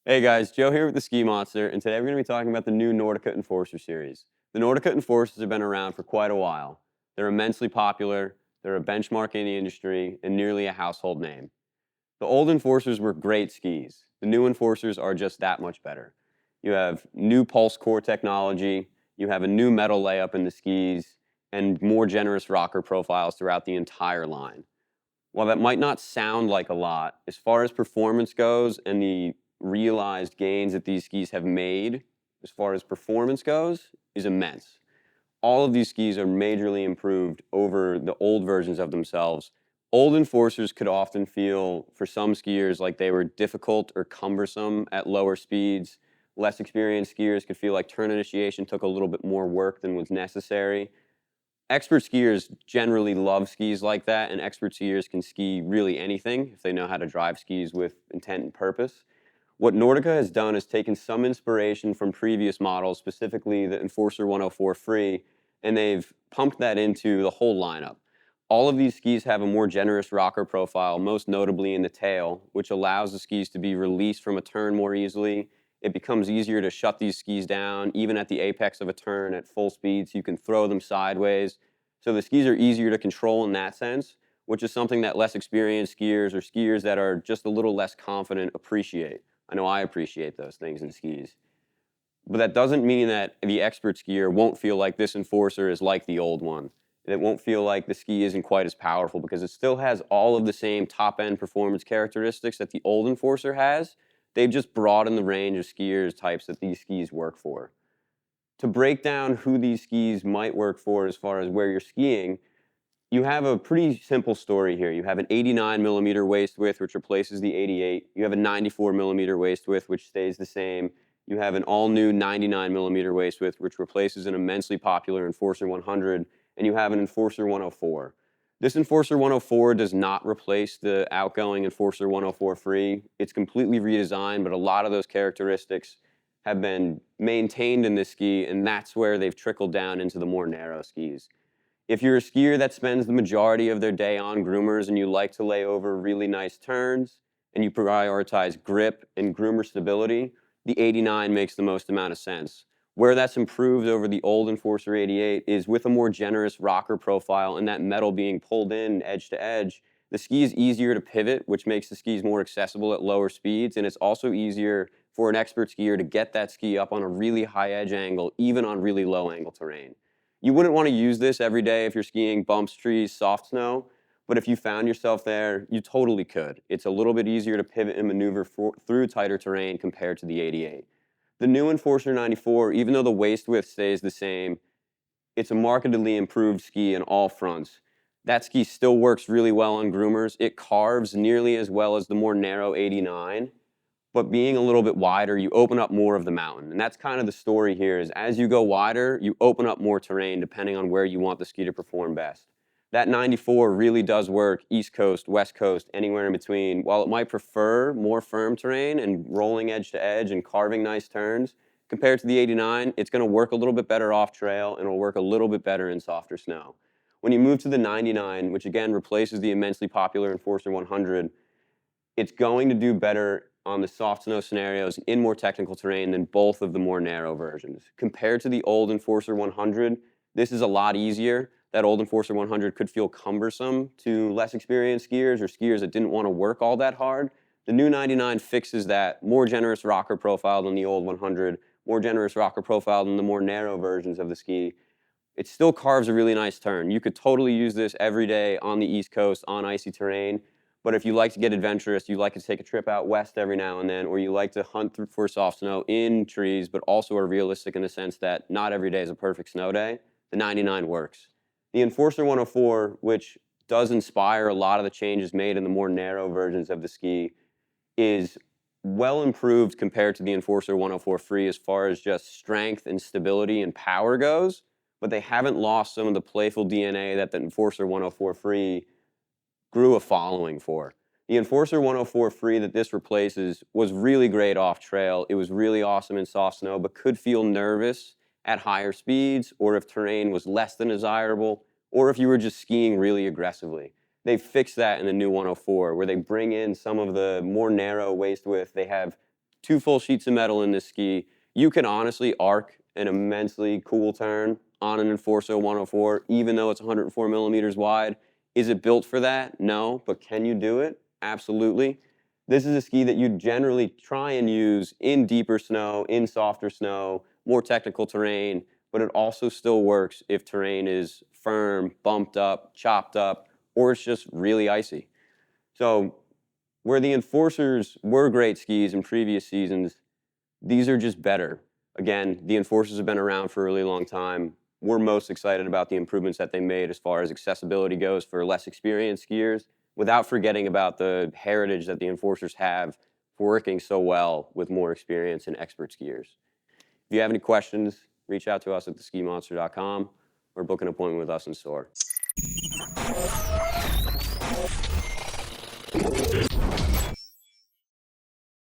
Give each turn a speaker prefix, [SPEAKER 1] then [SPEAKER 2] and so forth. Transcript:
[SPEAKER 1] Hey guys, Joe here with the Ski Monster, and today we're going to be talking about the new Nordica Enforcer series. The Nordica Enforcers have been around for quite a while. They're immensely popular, they're a benchmark in the industry, and nearly a household name. The old Enforcers were great skis. The new Enforcers are just that much better. You have new pulse core technology, you have a new metal layup in the skis, and more generous rocker profiles throughout the entire line. While that might not sound like a lot, as far as performance goes and the realized gains that these skis have made, as far as performance goes, is immense. All of these skis are majorly improved over the old versions of themselves. Old Enforcers could often feel, for some skiers, like they were difficult or cumbersome at lower speeds. Less experienced skiers could feel like turn initiation took a little bit more work than was necessary. Expert skiers generally love skis like that, and expert skiers can ski really anything if they know how to drive skis with intent and purpose. What Nordica has done is taken some inspiration from previous models, specifically the Enforcer 104 Free, and they've pumped that into the whole lineup. All of these skis have a more generous rocker profile, most notably in the tail, which allows the skis to be released from a turn more easily. It becomes easier to shut these skis down, even at the apex of a turn at full speed, so you can throw them sideways. So the skis are easier to control in that sense, which is something that less experienced skiers or skiers that are just a little less confident appreciate. I know I appreciate those things in skis. But that doesn't mean that the expert skier won't feel like this Enforcer is like the old one. It won't feel like the ski isn't quite as powerful because it still has all of the same top-end performance characteristics that the old Enforcer has. They've just broadened the range of skiers types that these skis work for. To break down who these skis might work for as far as where you're skiing, you have a pretty simple story here. You have an 89 millimeter waist width, which replaces the 88. You have a 94 millimeter waist width, which stays the same. You have an all-new 99 millimeter waist width, which replaces an immensely popular Enforcer 100, and you have an Enforcer 104. This Enforcer 104 does not replace the outgoing Enforcer 104 Free. It's completely redesigned, but a lot of those characteristics have been maintained in this ski, and that's where they've trickled down into the more narrow skis. If you're a skier that spends the majority of their day on groomers and you like to lay over really nice turns and you prioritize grip and groomer stability, the 89 makes the most amount of sense. Where that's improved over the old Enforcer 88 is with a more generous rocker profile and that metal being pulled in edge to edge. The ski is easier to pivot, which makes the skis more accessible at lower speeds, and it's also easier for an expert skier to get that ski up on a really high edge angle, even on really low angle terrain. You wouldn't want to use this every day if you're skiing bumps, trees, soft snow, but if you found yourself there, you totally could. It's a little bit easier to pivot and maneuver through tighter terrain compared to the 88. The new Enforcer 94, even though the waist width stays the same, it's a markedly improved ski in all fronts. That ski still works really well on groomers. It carves nearly as well as the more narrow 89, but being a little bit wider, you open up more of the mountain. And that's kind of the story here is as you go wider, you open up more terrain depending on where you want the ski to perform best. That 94 really does work East Coast, West Coast, anywhere in between. While it might prefer more firm terrain and rolling edge to edge and carving nice turns, compared to the 89, it's going to work a little bit better off trail and it'll work a little bit better in softer snow. When you move to the 99, which again replaces the immensely popular Enforcer 100, it's going to do better on the soft snow scenarios in more technical terrain than both of the more narrow versions. Compared to the old Enforcer 100, this is a lot easier. That old Enforcer 100 could feel cumbersome to less experienced skiers or skiers that didn't want to work all that hard. The new 99 fixes that more generous rocker profile than the old 100, more generous rocker profile than the more narrow versions of the ski. It still carves a really nice turn. You could totally use this every day on the East Coast on icy terrain. But if you like to get adventurous, you like to take a trip out west every now and then, or you like to hunt for soft snow in trees, but also are realistic in the sense that not every day is a perfect snow day, the 99 works. The Enforcer 104, which does inspire a lot of the changes made in the more narrow versions of the ski, is well improved compared to the Enforcer 104 Free as far as just strength and stability and power goes, but they haven't lost some of the playful DNA that the Enforcer 104 Free grew a following for. The Enforcer 104 Free that this replaces was really great off trail. It was really awesome in soft snow, but could feel nervous at higher speeds or if terrain was less than desirable or if you were just skiing really aggressively. They fixed that in the new 104, where they bring in some of the more narrow waist width. They have 2 full sheets of metal in this ski. You can honestly arc an immensely cool turn on an Enforcer 104, even though it's 104 millimeters wide. Is it built for that? No, but can you do it? Absolutely. This is a ski that you generally try and use in deeper snow, in softer snow, more technical terrain, but it also still works if terrain is firm, bumped up, chopped up, or it's just really icy. So where the Enforcers were great skis in previous seasons, these are just better. Again, the Enforcers have been around for a really long time. We're most excited about the improvements that they made as far as accessibility goes for less experienced skiers, without forgetting about the heritage that the Enforcers have for working so well with more experienced and expert skiers. If you have any questions, reach out to us at theskimonster.com or book an appointment with us in store.